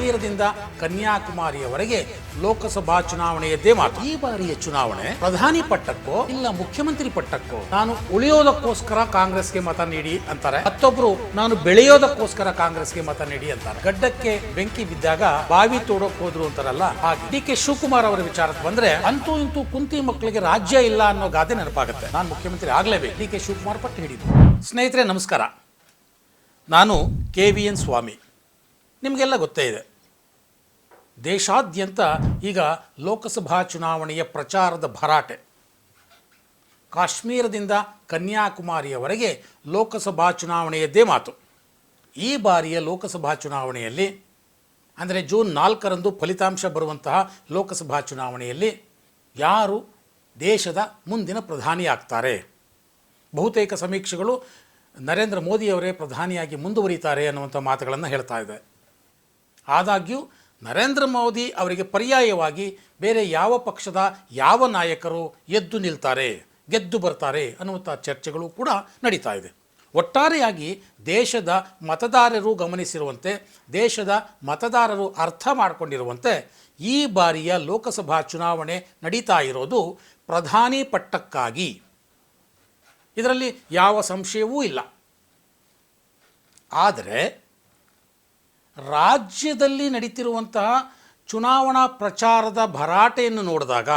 ಕಾಶ್ಮೀರದಿಂದ ಕನ್ಯಾಕುಮಾರಿಯವರೆಗೆ ಲೋಕಸಭಾ ಚುನಾವಣೆಯದ್ದೇ ಮಾತು. ಈ ಬಾರಿಯ ಚುನಾವಣೆ ಪ್ರಧಾನಿ ಪಟ್ಟಕ್ಕೋ ಇಲ್ಲ ಮುಖ್ಯಮಂತ್ರಿ ಪಟ್ಟಕ್ಕೋ ನಾನು ಉಳಿಯೋದಕ್ಕೋಸ್ಕರ ಕಾಂಗ್ರೆಸ್ಗೆ ಮತ ನೀಡಿ ಅಂತಾರೆ, ಮತ್ತೊಬ್ರು ನಾನು ಬೆಳೆಯೋದಕ್ಕೋಸ್ಕರ ಕಾಂಗ್ರೆಸ್ಗೆ ಮತ ನೀಡಿ ಅಂತಾರೆ. ಗಡ್ಡಕ್ಕೆ ಬೆಂಕಿ ಬಿದ್ದಾಗ ಬಾವಿ ತೋಡೋಕ್ ಹೋದ್ರು ಅಂತಾರಲ್ಲ ಹಾಗೆ. ಡಿ.ಕೆ. ಶಿವಕುಮಾರ್ ಅವರ ವಿಚಾರಕ್ಕೆ ಬಂದ್ರೆ ಅಂತೂ ಇಂತೂ ಕುಂತಿ ಮಕ್ಕಳಿಗೆ ರಾಜ್ಯ ಇಲ್ಲ ಅನ್ನೋ ಗಾದೆ ನೆನಪಾಗುತ್ತೆ. ನಾನು ಮುಖ್ಯಮಂತ್ರಿ ಆಗ್ಲೇಬೇಕು, ಡಿ.ಕೆ. ಶಿವಕುಮಾರ್ ಪಟ್ಟು ಹಿಡಿದು. ಸ್ನೇಹಿತರೆ ನಮಸ್ಕಾರ, ನಾನು KVN ಸ್ವಾಮಿ. ನಿಮಗೆಲ್ಲ ಗೊತ್ತೇ ಇದೆ, ದೇಶಾದ್ಯಂತ ಈಗ ಲೋಕಸಭಾ ಚುನಾವಣೆಯ ಪ್ರಚಾರದ ಭರಾಟೆ. ಕಾಶ್ಮೀರದಿಂದ ಕನ್ಯಾಕುಮಾರಿಯವರೆಗೆ ಲೋಕಸಭಾ ಚುನಾವಣೆಯದ್ದೇ ಮಾತು. ಈ ಬಾರಿಯ ಲೋಕಸಭಾ ಚುನಾವಣೆಯಲ್ಲಿ ಅಂದರೆ ಜೂನ್ 4ರಂದು ಫಲಿತಾಂಶ ಬರುವಂತಹ ಲೋಕಸಭಾ ಚುನಾವಣೆಯಲ್ಲಿ ಯಾರು ದೇಶದ ಮುಂದಿನ ಪ್ರಧಾನಿ ಆಗ್ತಾರೆ? ಬಹುತೇಕ ಸಮೀಕ್ಷೆಗಳು ನರೇಂದ್ರ ಮೋದಿಯವರೇ ಪ್ರಧಾನಿಯಾಗಿ ಮುಂದುವರಿತಾರೆ ಅನ್ನುವಂಥ ಮಾತುಗಳನ್ನು ಹೇಳ್ತಾ ಇದೆ. ಆದಾಗ್ಯೂ ನರೇಂದ್ರ ಮೋದಿ ಅವರಿಗೆ ಪರ್ಯಾಯವಾಗಿ ಬೇರೆ ಯಾವ ಪಕ್ಷದ ಯಾವ ನಾಯಕರು ಎದ್ದು ನಿಲ್ತಾರೆ, ಗೆದ್ದು ಬರ್ತಾರೆ ಅನ್ನುವಂಥ ಚರ್ಚೆಗಳು ಕೂಡ ನಡೀತಾ ಇದೆ. ಒಟ್ಟಾರೆಯಾಗಿ ದೇಶದ ಮತದಾರರು ಗಮನಿಸಿರುವಂತೆ, ದೇಶದ ಮತದಾರರು ಅರ್ಥ ಮಾಡಿಕೊಂಡಿರುವಂತೆ ಈ ಬಾರಿಯ ಲೋಕಸಭಾ ಚುನಾವಣೆ ನಡೀತಾ ಇರೋದು ಪ್ರಧಾನಿ ಪಟ್ಟಕ್ಕಾಗಿ. ಇದರಲ್ಲಿ ಯಾವ ಸಂಶಯವೂ ಇಲ್ಲ. ಆದರೆ ರಾಜ್ಯದಲ್ಲಿ ನಡೀತಿರುವಂತಹ ಚುನಾವಣಾ ಪ್ರಚಾರದ ಭರಾಟೆಯನ್ನು ನೋಡಿದಾಗ,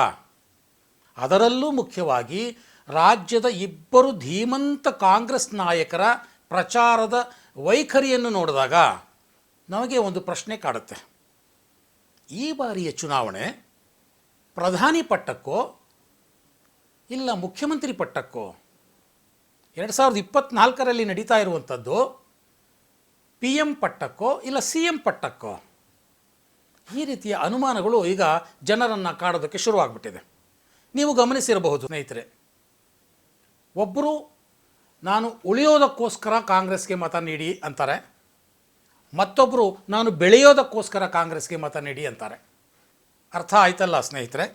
ಅದರಲ್ಲೂ ಮುಖ್ಯವಾಗಿ ರಾಜ್ಯದ ಇಬ್ಬರು ಧೀಮಂತ ಕಾಂಗ್ರೆಸ್ ನಾಯಕರ ಪ್ರಚಾರದ ವೈಖರಿಯನ್ನು ನೋಡಿದಾಗ ನಮಗೆ ಒಂದು ಪ್ರಶ್ನೆ ಕಾಡುತ್ತೆ. ಈ ಬಾರಿಯ ಚುನಾವಣೆ ಪ್ರಧಾನಿ ಪಟ್ಟಕ್ಕೋ ಇಲ್ಲ ಮುಖ್ಯಮಂತ್ರಿ ಪಟ್ಟಕ್ಕೋ? 2024ರಲ್ಲಿ ನಡೀತಾ ಇರುವಂಥದ್ದು PM ಪಟ್ಟಕ್ಕೋ ಇಲ್ಲ CM ಪಟ್ಟಕ್ಕೋ? ಈ ರೀತಿಯ ಅನುಮಾನಗಳು ಈಗ ಜನರನ್ನು ಕಾಡೋದಕ್ಕೆ ಶುರುವಾಗ್ಬಿಟ್ಟಿದೆ. ನೀವು ಗಮನಿಸಿರಬಹುದು ಸ್ನೇಹಿತರೆ, ಒಬ್ಬರು ನಾನು ಉಳಿಯೋದಕ್ಕೋಸ್ಕರ ಕಾಂಗ್ರೆಸ್ಗೆ ಮತ ನೀಡಿ ಅಂತಾರೆ, ಮತ್ತೊಬ್ಬರು ನಾನು ಬೆಳೆಯೋದಕ್ಕೋಸ್ಕರ ಕಾಂಗ್ರೆಸ್ಗೆ ಮತ ನೀಡಿ ಅಂತಾರೆ. ಅರ್ಥ ಆಯ್ತಲ್ಲ ಸ್ನೇಹಿತರೆ?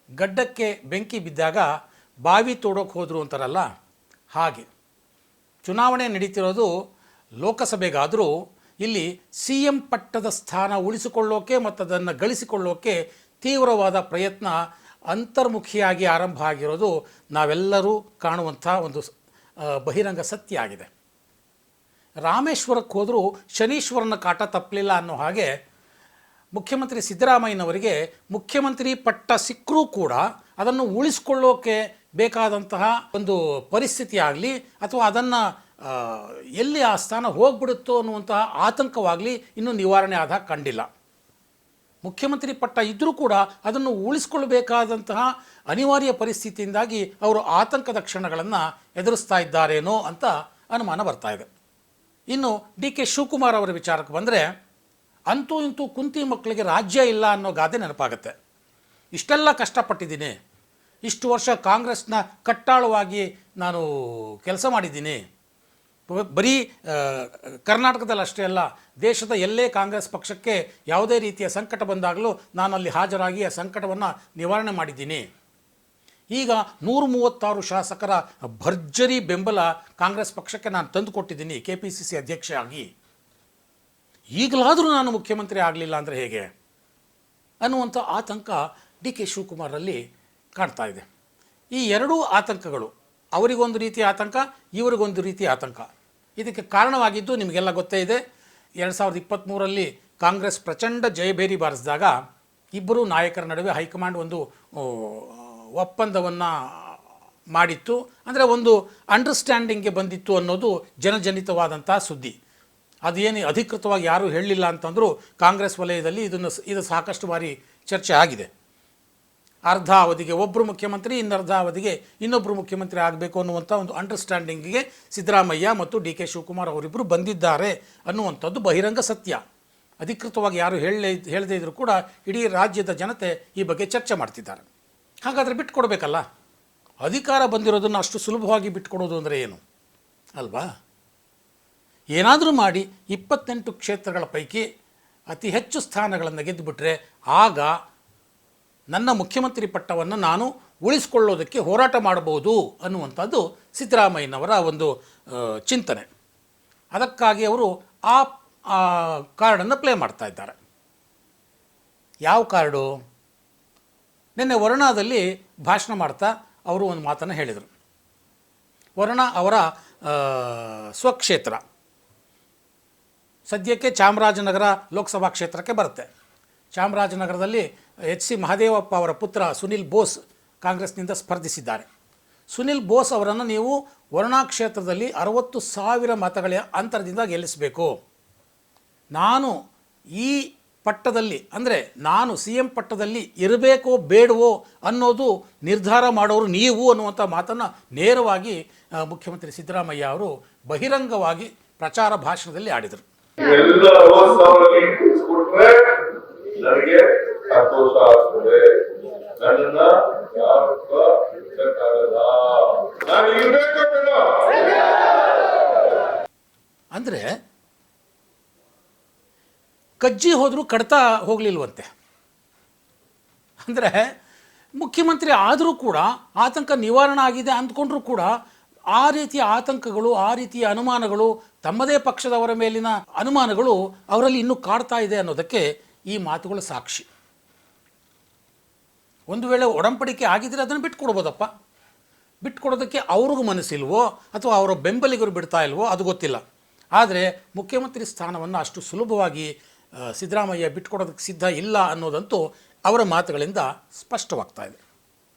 ಗಡ್ಡಕ್ಕೆ ಬೆಂಕಿ ಬಿದ್ದಾಗ ಬಾವಿ ತೋಡೋಕೆ ಹೋದರು ಅಂತಾರಲ್ಲ ಹಾಗೆ. ಚುನಾವಣೆ ನಡೀತಿರೋದು ಲೋಕಸಭೆಗಾದರೂ ಇಲ್ಲಿ CM ಪಟ್ಟದ ಸ್ಥಾನ ಉಳಿಸಿಕೊಳ್ಳೋಕೆ ಮತ್ತು ಅದನ್ನು ಗಳಿಸಿಕೊಳ್ಳೋಕೆ ತೀವ್ರವಾದ ಪ್ರಯತ್ನ ಅಂತರ್ಮುಖಿಯಾಗಿ ಆರಂಭ ಆಗಿರೋದು ನಾವೆಲ್ಲರೂ ಕಾಣುವಂಥ ಒಂದು ಬಹಿರಂಗ ಸತ್ಯ ಆಗಿದೆ. ರಾಮೇಶ್ವರಕ್ಕೆ ಹೋದರೂ ಶನೀಶ್ವರನ ಕಾಟ ತಪ್ಪಲಿಲ್ಲ ಅನ್ನೋ ಹಾಗೆ ಮುಖ್ಯಮಂತ್ರಿ ಸಿದ್ದರಾಮಯ್ಯನವರಿಗೆ ಮುಖ್ಯಮಂತ್ರಿ ಪಟ್ಟ ಸಿಕ್ಕರೂ ಕೂಡ ಅದನ್ನು ಉಳಿಸ್ಕೊಳ್ಳೋಕೆ ಬೇಕಾದಂತಹ ಒಂದು ಪರಿಸ್ಥಿತಿ ಆಗಲಿ ಅಥವಾ ಅದನ್ನು ಎಲ್ಲಿ ಆ ಸ್ಥಾನ ಹೋಗ್ಬಿಡುತ್ತೋ ಅನ್ನುವಂತಹ ಆತಂಕವಾಗಲಿ ಇನ್ನೂ ನಿವಾರಣೆ ಆದ ಕಂಡಿಲ್ಲ. ಮುಖ್ಯಮಂತ್ರಿ ಪಟ್ಟ ಇದ್ದರೂ ಕೂಡ ಅದನ್ನು ಉಳಿಸ್ಕೊಳ್ಬೇಕಾದಂತಹ ಅನಿವಾರ್ಯ ಪರಿಸ್ಥಿತಿಯಿಂದಾಗಿ ಅವರು ಆತಂಕದ ಕ್ಷಣಗಳನ್ನು ಎದುರಿಸ್ತಾ ಇದ್ದಾರೇನೋ ಅಂತ ಅನುಮಾನ ಬರ್ತಾ ಇದೆ. ಇನ್ನು ಡಿ.ಕೆ. ಶಿವಕುಮಾರ್ ಅವರ ವಿಚಾರಕ್ಕೆ ಬಂದರೆ, ಅಂತೂ ಇಂತೂ ಕುಂತಿ ಮಕ್ಕಳಿಗೆ ರಾಜ್ಯ ಇಲ್ಲ ಅನ್ನೋ ಗಾದೆ ನೆನಪಾಗುತ್ತೆ. ಇಷ್ಟೆಲ್ಲ ಕಷ್ಟಪಟ್ಟಿದ್ದೀನಿ, ಇಷ್ಟು ವರ್ಷ ಕಾಂಗ್ರೆಸ್ನ ಕಟ್ಟಾಳವಾಗಿ ನಾನು ಕೆಲಸ ಮಾಡಿದ್ದೀನಿ, ಬರೀ ಕರ್ನಾಟಕದಲ್ಲಿ ಅಷ್ಟೇ ಅಲ್ಲ ದೇಶದ ಎಲ್ಲೇ ಕಾಂಗ್ರೆಸ್ ಪಕ್ಷಕ್ಕೆ ಯಾವುದೇ ರೀತಿಯ ಸಂಕಟ ಬಂದಾಗಲೂ ನಾನು ಅಲ್ಲಿ ಹಾಜರಾಗಿ ಆ ಸಂಕಟವನ್ನು ನಿವಾರಣೆ ಮಾಡಿದ್ದೀನಿ. ಈಗ 136 ಶಾಸಕರ ಭರ್ಜರಿ ಬೆಂಬಲ ಕಾಂಗ್ರೆಸ್ ಪಕ್ಷಕ್ಕೆ ನಾನು ತಂದುಕೊಟ್ಟಿದ್ದೀನಿ KPCC ಅಧ್ಯಕ್ಷ ಆಗಿ. ಈಗಲಾದರೂ ನಾನು ಮುಖ್ಯಮಂತ್ರಿ ಆಗಲಿಲ್ಲ ಅಂದರೆ ಹೇಗೆ ಅನ್ನುವಂಥ ಆತಂಕ ಡಿ.ಕೆ. ಶಿವಕುಮಾರಲ್ಲಿ ಕಾಣ್ತಾ ಇದೆ. ಈ ಎರಡೂ ಆತಂಕಗಳು, ಅವರಿಗೊಂದು ರೀತಿಯ ಆತಂಕ, ಇವರಿಗೊಂದು ರೀತಿಯ ಆತಂಕ. ಇದಕ್ಕೆ ಕಾರಣವಾಗಿದ್ದು ನಿಮಗೆಲ್ಲ ಗೊತ್ತೇ ಇದೆ. 2023ರಲ್ಲಿ ಕಾಂಗ್ರೆಸ್ ಪ್ರಚಂಡ ಜಯಭೇರಿ ಬಾರಿಸಿದಾಗ ಇಬ್ಬರು ನಾಯಕರ ನಡುವೆ ಹೈಕಮಾಂಡ್ ಒಂದು ಒಪ್ಪಂದವನ್ನು ಮಾಡಿತ್ತು. ಅಂದರೆ ಒಂದು ಅಂಡರ್ಸ್ಟ್ಯಾಂಡಿಂಗ್ಗೆ ಬಂದಿತ್ತು ಅನ್ನೋದು ಜನಜನಿತವಾದಂಥ ಸುದ್ದಿ. ಅದೇನು ಅಧಿಕೃತವಾಗಿ ಯಾರೂ ಹೇಳಲಿಲ್ಲ ಅಂತಂದರೂ ಕಾಂಗ್ರೆಸ್ ವಲಯದಲ್ಲಿ ಇದು ಸಾಕಷ್ಟು ಬಾರಿ ಚರ್ಚೆ ಆಗಿದೆ. ಅರ್ಧ ಅವಧಿಗೆ ಒಬ್ಬರು ಮುಖ್ಯಮಂತ್ರಿ, ಇನ್ನರ್ಧ ಅವಧಿಗೆ ಇನ್ನೊಬ್ಬರು ಮುಖ್ಯಮಂತ್ರಿ ಆಗಬೇಕು ಅನ್ನುವಂಥ ಒಂದು ಅಂಡರ್ಸ್ಟ್ಯಾಂಡಿಂಗಿಗೆ ಸಿದ್ದರಾಮಯ್ಯ ಮತ್ತು ಡಿ.ಕೆ. ಶಿವಕುಮಾರ್ ಅವರಿಬ್ಬರು ಬಂದಿದ್ದಾರೆ ಅನ್ನುವಂಥದ್ದು ಬಹಿರಂಗ ಸತ್ಯ. ಅಧಿಕೃತವಾಗಿ ಯಾರು ಹೇಳದೇ ಇದ್ದರೂ ಕೂಡ ಇಡೀ ರಾಜ್ಯದ ಜನತೆ ಈ ಬಗ್ಗೆ ಚರ್ಚೆ ಮಾಡ್ತಿದ್ದಾರೆ. ಹಾಗಾದರೆ ಬಿಟ್ಕೊಡ್ಬೇಕಲ್ಲ. ಅಧಿಕಾರ ಬಂದಿರೋದನ್ನು ಅಷ್ಟು ಸುಲಭವಾಗಿ ಬಿಟ್ಕೊಡೋದು ಅಂದರೆ ಏನು ಅಲ್ವಾ? ಏನಾದರೂ ಮಾಡಿ 28 ಕ್ಷೇತ್ರಗಳ ಪೈಕಿ ಅತಿ ಹೆಚ್ಚು ಸ್ಥಾನಗಳನ್ನು ಗೆದ್ದುಬಿಟ್ರೆ ಆಗ ನನ್ನ ಮುಖ್ಯಮಂತ್ರಿ ಪಟ್ಟವನ್ನು ನಾನು ಉಳಿಸಿಕೊಳ್ಳೋದಕ್ಕೆ ಹೋರಾಟ ಮಾಡಬಹುದು ಅನ್ನುವಂಥದ್ದು ಸಿದ್ದರಾಮಯ್ಯನವರ ಒಂದು ಚಿಂತನೆ. ಅದಕ್ಕಾಗಿ ಅವರು ಆ ಆ ಕಾರ್ಡನ್ನು ಪ್ಲೇ ಮಾಡ್ತಾ ಇದ್ದಾರೆ. ಯಾವ ಕಾರ್ಡು? ನಿನ್ನೆ ವರುಣಾದಲ್ಲಿ ಭಾಷಣ ಮಾಡ್ತಾ ಅವರು ಒಂದು ಮಾತನ್ನು ಹೇಳಿದರು. ವರುಣ ಅವರ ಸ್ವಕ್ಷೇತ್ರ ಸದ್ಯಕ್ಕೆ ಚಾಮರಾಜನಗರ ಲೋಕಸಭಾ ಕ್ಷೇತ್ರಕ್ಕೆ ಬರುತ್ತೆ. ಚಾಮರಾಜನಗರದಲ್ಲಿ ಎಚ್ ಸಿ ಮಹದೇವಪ್ಪ ಅವರ ಪುತ್ರ ಸುನಿಲ್ ಬೋಸ್ ಕಾಂಗ್ರೆಸ್ನಿಂದ ಸ್ಪರ್ಧಿಸಿದ್ದಾರೆ. ಸುನಿಲ್ ಬೋಸ್ ಅವರನ್ನು ನೀವು ವರುಣಾ ಕ್ಷೇತ್ರದಲ್ಲಿ 60,000 ಮತಗಳ ಅಂತರದಿಂದ ಗೆಲ್ಲಿಸಬೇಕು. ನಾನು ಈ ಪಟ್ಟದಲ್ಲಿ ಅಂದರೆ ನಾನು CM ಪಟ್ಟದಲ್ಲಿ ಇರಬೇಕೋ ಬೇಡವೋ ಅನ್ನೋದು ನಿರ್ಧಾರ ಮಾಡೋರು ನೀವು ಅನ್ನುವಂಥ ಮಾತನ್ನು ನೇರವಾಗಿ ಮುಖ್ಯಮಂತ್ರಿ ಸಿದ್ದರಾಮಯ್ಯ ಅವರು ಬಹಿರಂಗವಾಗಿ ಪ್ರಚಾರ ಭಾಷಣದಲ್ಲಿ ಆಡಿದರು. ನನಗೆ ಸಂತೋಷ ಆಗ್ತದೆ. ನನ್ನನ್ನ ನಾನು ಇರಬೇಕು ಬೇಡ ಅಂದರೆ ಕಜ್ಜಿ ಹೋದರೂ ಕಡ್ತಾ ಹೋಗಲಿಲ್ವಂತೆ. ಅಂದರೆ ಮುಖ್ಯಮಂತ್ರಿ ಆದರೂ ಕೂಡ ಆತಂಕ ನಿವಾರಣೆ ಆಗಿದೆ ಅಂದ್ಕೊಂಡ್ರೂ ಕೂಡ ಆ ರೀತಿಯ ಆತಂಕಗಳು, ಆ ರೀತಿಯ ಅನುಮಾನಗಳು, ತಮ್ಮದೇ ಪಕ್ಷದವರ ಮೇಲಿನ ಅನುಮಾನಗಳು ಅವರಲ್ಲಿ ಇನ್ನೂ ಕಾಡ್ತಾ ಇದೆ ಅನ್ನೋದಕ್ಕೆ ಈ ಮಾತುಗಳು ಸಾಕ್ಷಿ. ಒಂದು ವೇಳೆ ಒಡಂಬಡಿಕೆ ಆಗಿದ್ದರೆ ಅದನ್ನು ಬಿಟ್ಕೊಡ್ಬೋದಪ್ಪ. ಬಿಟ್ಕೊಡೋದಕ್ಕೆ ಅವ್ರಿಗೂ ಮನಸ್ಸಿಲ್ವೋ ಅಥವಾ ಅವರ ಬೆಂಬಲಿಗರು ಬಿಡ್ತಾ ಇಲ್ವೋ ಅದು ಗೊತ್ತಿಲ್ಲ. ಆದರೆ ಮುಖ್ಯಮಂತ್ರಿ ಸ್ಥಾನವನ್ನು ಅಷ್ಟು ಸುಲಭವಾಗಿ ಸಿದ್ದರಾಮಯ್ಯ ಬಿಟ್ಕೊಡೋದಕ್ಕೆ ಸಿದ್ಧ ಇಲ್ಲ ಅನ್ನೋದಂತೂ ಅವರ ಮಾತುಗಳಿಂದ ಸ್ಪಷ್ಟವಾಗ್ತಾ ಇದೆ.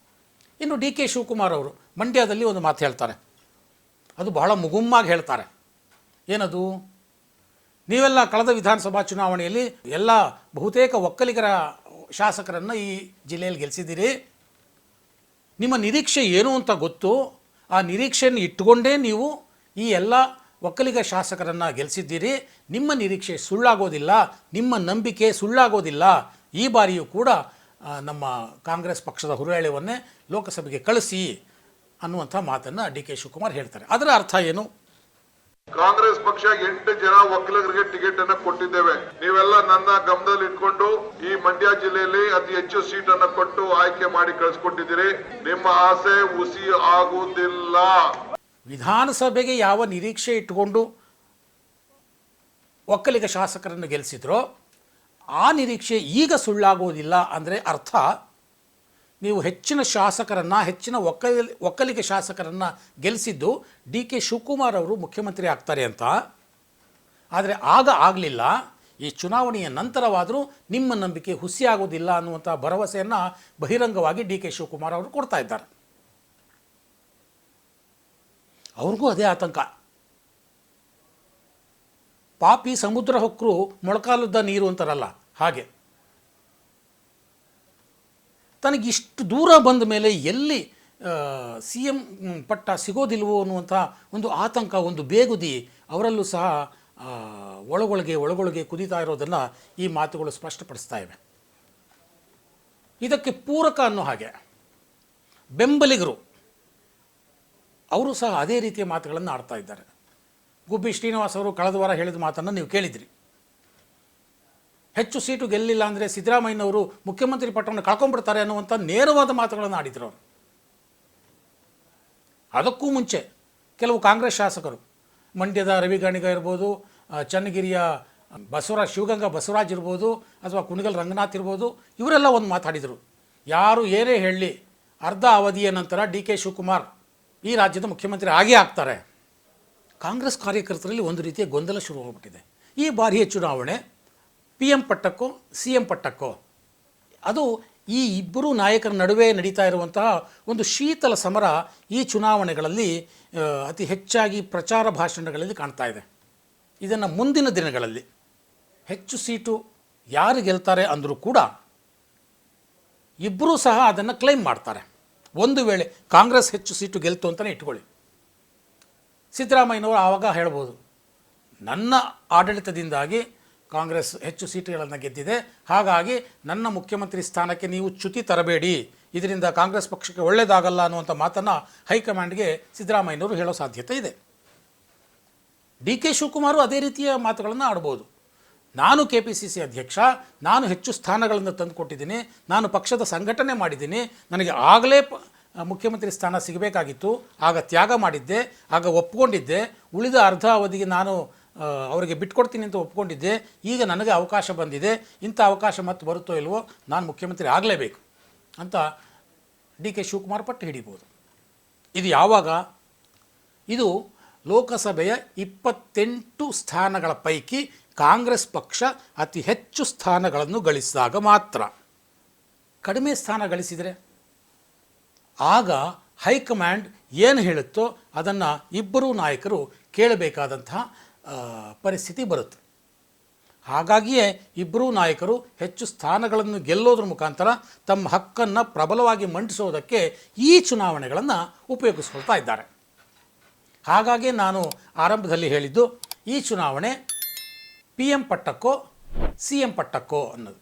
ಇನ್ನು DK ಶಿವಕುಮಾರ್ ಅವರು ಮಂಡ್ಯದಲ್ಲಿ ಒಂದು ಮಾತು ಹೇಳ್ತಾರೆ. ಅದು ಬಹಳ ಮುಗುಮ್ಮಾಗಿ ಹೇಳ್ತಾರೆ. ಏನದು? ನೀವೆಲ್ಲ ಕಳೆದ ವಿಧಾನಸಭಾ ಚುನಾವಣೆಯಲ್ಲಿ ಎಲ್ಲ ಬಹುತೇಕ ಒಕ್ಕಲಿಗರ ಶಾಸಕರನ್ನು ಈ ಜಿಲ್ಲೆಯಲ್ಲಿ ಗೆಲ್ಲಿಸಿದ್ದೀರಿ. ನಿಮ್ಮ ನಿರೀಕ್ಷೆ ಏನು ಅಂತ ಗೊತ್ತು. ಆ ನಿರೀಕ್ಷೆಯನ್ನು ಇಟ್ಟುಕೊಂಡೇ ನೀವು ಈ ಎಲ್ಲ ಒಕ್ಕಲಿಗ ಶಾಸಕರನ್ನು ಗೆಲ್ಲಿಸಿದ್ದೀರಿ. ನಿಮ್ಮ ನಿರೀಕ್ಷೆ ಸುಳ್ಳಾಗೋದಿಲ್ಲ, ನಿಮ್ಮ ನಂಬಿಕೆ ಸುಳ್ಳಾಗೋದಿಲ್ಲ. ಈ ಬಾರಿಯೂ ಕೂಡ ನಮ್ಮ ಕಾಂಗ್ರೆಸ್ ಪಕ್ಷದ ಹುರುಳಿವನ್ನೇ ಲೋಕಸಭೆಗೆ ಕಳಿಸಿ ಅನ್ನುವಂಥ ಮಾತನ್ನು DK ಶಿವಕುಮಾರ್ ಹೇಳ್ತಾರೆ. ಅದರ ಅರ್ಥ ಏನು? ಕಾಂಗ್ರೆಸ್ ಪಕ್ಷ 8 ಜನ ಒಕ್ಕಲಿಗರಿಗೆ ಟಿಕೆಟ್ ಅನ್ನ ಕೊಟ್ಟಿದ್ದೇವೆ. ನೀವೆಲ್ಲ ನನ್ನ ಗಮನದಲ್ಲಿ ಇಟ್ಕೊಂಡು ಈ ಮಂಡ್ಯ ಜಿಲ್ಲೆಯಲ್ಲಿ ಅತಿ ಹೆಚ್ಚು ಸೀಟ್ ಅನ್ನ ಕೊಟ್ಟು ಆಯ್ಕೆ ಮಾಡಿ ಕಳಿಸ್ಕೊಟ್ಟಿದ್ದೀರಿ. ನಿಮ್ಮ ಆಸೆ ಹುಸಿ ಆಗುವುದಿಲ್ಲ. ವಿಧಾನಸಭೆಗೆ ಯಾವ ನಿರೀಕ್ಷೆ ಇಟ್ಟುಕೊಂಡು ಒಕ್ಕಲಿಗ ಶಾಸಕರನ್ನು ಗೆಲ್ಲಿಸಿದ್ರೋ ಆ ನಿರೀಕ್ಷೆ ಈಗ ಸುಳ್ಳಾಗುವುದಿಲ್ಲ. ಅಂದರೆ ಅರ್ಥ ನೀವು ಹೆಚ್ಚಿನ ಶಾಸಕರನ್ನು, ಹೆಚ್ಚಿನ ಒಕ್ಕಲಿಗ ಶಾಸಕರನ್ನು ಗೆಲ್ಲಿಸಿದ್ದು DK ಶಿವಕುಮಾರ್ ಅವರು ಮುಖ್ಯಮಂತ್ರಿ ಆಗ್ತಾರೆ ಅಂತ. ಆದರೆ ಆಗ ಆಗಲಿಲ್ಲ. ಈ ಚುನಾವಣೆಯ ನಂತರವಾದರೂ ನಿಮ್ಮ ನಂಬಿಕೆ ಹುಸಿಯಾಗೋದಿಲ್ಲ ಅನ್ನುವಂಥ ಭರವಸೆಯನ್ನು ಬಹಿರಂಗವಾಗಿ DK ಶಿವಕುಮಾರ್ ಅವರು ಕೊಡ್ತಾ ಇದ್ದಾರೆ. ಅವ್ರಿಗೂ ಅದೇ ಆತಂಕ. ಪಾಪಿ ಸಮುದ್ರ ಹೊಕ್ಕರು ಮೊಳಕಾಲುದ್ದ ನೀರು ಅಂತಾರಲ್ಲ ಹಾಗೆ. ತನಗಿಷ್ಟು ದೂರ ಬಂದ ಮೇಲೆ ಎಲ್ಲಿ CM ಪಟ್ಟ ಸಿಗೋದಿಲ್ವೋ ಅನ್ನುವಂಥ ಒಂದು ಆತಂಕ, ಒಂದು ಬೇಗುದಿ ಅವರಲ್ಲೂ ಸಹ ಒಳಗೊಳಗೆ ಕುದೀತಾ ಇರೋದನ್ನು ಈ ಮಾತುಗಳು ಸ್ಪಷ್ಟಪಡಿಸ್ತಾ ಇವೆ. ಇದಕ್ಕೆ ಪೂರಕ ಅನ್ನೋ ಹಾಗೆ ಬೆಂಬಲಿಗರು ಅವರು ಸಹ ಅದೇ ರೀತಿಯ ಮಾತುಗಳನ್ನು ಆಡ್ತಾ ಇದ್ದಾರೆ. ಗುಬ್ಬಿ ಶ್ರೀನಿವಾಸ್ ಅವರು ಕಳೆದ ವಾರ ಹೇಳಿದ ಮಾತನ್ನು ನೀವು ಕೇಳಿದ್ರಿ. ಹೆಚ್ಚು ಸೀಟು ಗೆಲ್ಲಿಲ್ಲ ಅಂದರೆ ಸಿದ್ದರಾಮಯ್ಯನವರು ಮುಖ್ಯಮಂತ್ರಿ ಪಟ್ಟವನ್ನು ಕಳ್ಕೊಂಡ್ಬಿಡ್ತಾರೆ ಅನ್ನುವಂಥ ನೇರವಾದ ಮಾತುಗಳನ್ನು ಆಡಿದರು ಅವರು. ಅದಕ್ಕೂ ಮುಂಚೆ ಕೆಲವು ಕಾಂಗ್ರೆಸ್ ಶಾಸಕರು, ಮಂಡ್ಯದ ರವಿಗಾಣಿಗ ಇರ್ಬೋದು, ಚನ್ನಗಿರಿಯ ಶಿವಗಂಗಾ ಬಸವರಾಜ್ ಇರ್ಬೋದು, ಅಥವಾ ಕುಣಿಗಲ್ ರಂಗನಾಥ್ ಇರ್ಬೋದು, ಇವರೆಲ್ಲ ಒಂದು ಮಾತಾಡಿದರು. ಯಾರು ಏನೇ ಹೇಳಲಿ ಅರ್ಧ ಅವಧಿಯ ನಂತರ DK ಶಿವಕುಮಾರ್ ಈ ರಾಜ್ಯದ ಮುಖ್ಯಮಂತ್ರಿ ಆಗೇ ಆಗ್ತಾರೆ. ಕಾಂಗ್ರೆಸ್ ಕಾರ್ಯಕರ್ತರಲ್ಲಿ ಒಂದು ರೀತಿಯ ಗೊಂದಲ ಶುರುವಾಗ್ಬಿಟ್ಟಿದೆ. ಈ ಬಾರಿಯ ಚುನಾವಣೆ PM ಪಟ್ಟಕ್ಕೋ CM ಪಟ್ಟಕ್ಕೋ, ಅದು ಈ ಇಬ್ಬರು ನಾಯಕರ ನಡುವೆ ನಡೀತಾ ಇರುವಂತಹ ಒಂದು ಶೀತಲ ಸಮರ ಈ ಚುನಾವಣೆಗಳಲ್ಲಿ ಅತಿ ಹೆಚ್ಚಾಗಿ ಪ್ರಚಾರ ಭಾಷಣಗಳಲ್ಲಿ ಕಾಣ್ತಾ ಇದೆ. ಇದನ್ನು ಮುಂದಿನ ದಿನಗಳಲ್ಲಿ ಹೆಚ್ಚು ಸೀಟು ಯಾರು ಗೆಲ್ತಾರೆ ಅಂದರೂ ಕೂಡ ಇಬ್ಬರೂ ಸಹ ಅದನ್ನು ಕ್ಲೈಮ್ ಮಾಡ್ತಾರೆ. ಒಂದು ವೇಳೆ ಕಾಂಗ್ರೆಸ್ ಹೆಚ್ಚು ಸೀಟು ಗೆಲ್ತು ಅಂತಲೇ ಇಟ್ಕೊಳ್ಳಿ, ಸಿದ್ದರಾಮಯ್ಯನವರು ಆವಾಗ ಹೇಳ್ಬೋದು, ನನ್ನ ಆಡಳಿತದಿಂದಾಗಿ ಕಾಂಗ್ರೆಸ್ ಹೆಚ್ಚು ಸೀಟುಗಳನ್ನು ಗೆದ್ದಿದೆ, ಹಾಗಾಗಿ ನನ್ನ ಮುಖ್ಯಮಂತ್ರಿ ಸ್ಥಾನಕ್ಕೆ ನೀವು ಚ್ಯುತಿ ತರಬೇಡಿ, ಇದರಿಂದ ಕಾಂಗ್ರೆಸ್ ಪಕ್ಷಕ್ಕೆ ಒಳ್ಳೆಯದಾಗಲ್ಲ ಅನ್ನುವಂಥ ಮಾತನ್ನು ಹೈಕಮಾಂಡ್ಗೆ ಸಿದ್ದರಾಮಯ್ಯನವರು ಹೇಳೋ ಸಾಧ್ಯತೆ ಇದೆ. DK ಶಿವಕುಮಾರು ಅದೇ ರೀತಿಯ ಮಾತುಗಳನ್ನು ಆಡ್ಬೋದು. ನಾನು KPCC ಅಧ್ಯಕ್ಷ, ನಾನು ಹೆಚ್ಚು ಸ್ಥಾನಗಳನ್ನು ತಂದುಕೊಟ್ಟಿದ್ದೀನಿ, ನಾನು ಪಕ್ಷದ ಸಂಘಟನೆ ಮಾಡಿದ್ದೀನಿ, ನನಗೆ ಆಗಲೇ ಮುಖ್ಯಮಂತ್ರಿ ಸ್ಥಾನ ಸಿಗಬೇಕಾಗಿತ್ತು, ಆಗ ತ್ಯಾಗ ಮಾಡಿದ್ದೆ, ಆಗ ಒಪ್ಕೊಂಡಿದ್ದೆ, ಉಳಿದ ಅರ್ಧ ಅವಧಿಗೆ ನಾನು ಅವರಿಗೆ ಬಿಟ್ಕೊಡ್ತೀನಿ ಅಂತ ಒಪ್ಕೊಂಡಿದ್ದೆ, ಈಗ ನನಗೆ ಅವಕಾಶ ಬಂದಿದೆ, ಇಂಥ ಅವಕಾಶ ಮತ್ತೆ ಬರುತ್ತೋ ಇಲ್ವೋ, ನಾನು ಮುಖ್ಯಮಂತ್ರಿ ಆಗಲೇಬೇಕು ಅಂತ ಡಿ ಕೆ ಶಿವಕುಮಾರ್ ಪಟ್ಟು ಹಿಡಿಬೋದು. ಇದು ಯಾವಾಗ? ಇದು ಲೋಕಸಭೆಯ 28 ಸ್ಥಾನಗಳ ಪೈಕಿ ಕಾಂಗ್ರೆಸ್ ಪಕ್ಷ ಅತಿ ಹೆಚ್ಚು ಸ್ಥಾನಗಳನ್ನು ಗಳಿಸಿದಾಗ ಮಾತ್ರ. ಕಡಿಮೆ ಸ್ಥಾನ ಗಳಿಸಿದರೆ ಆಗ ಹೈಕಮಾಂಡ್ ಏನು ಹೇಳುತ್ತೋ ಅದನ್ನು ಇಬ್ಬರೂ ನಾಯಕರು ಕೇಳಬೇಕಾದಂತಹ ಪರಿಸ್ಥಿತಿ ಬರುತ್ತೆ. ಹಾಗಾಗಿಯೇ ಇಬ್ಬರೂ ನಾಯಕರು ಹೆಚ್ಚು ಸ್ಥಾನಗಳನ್ನು ಗೆಲ್ಲೋದ್ರ ಮುಖಾಂತರ ತಮ್ಮ ಹಕ್ಕನ್ನು ಪ್ರಬಲವಾಗಿ ಮಂಡಿಸೋದಕ್ಕೆ ಈ ಚುನಾವಣೆಗಳನ್ನು ಉಪಯೋಗಿಸ್ಕೊಳ್ತಾ ಇದ್ದಾರೆ. ಹಾಗಾಗಿ ನಾನು ಆರಂಭದಲ್ಲಿ ಹೇಳಿದ್ದು ಈ ಚುನಾವಣೆ PM ಪಟ್ಟಕ್ಕೋ CM ಪಟ್ಟಕ್ಕೋ ಅನ್ನೋದು.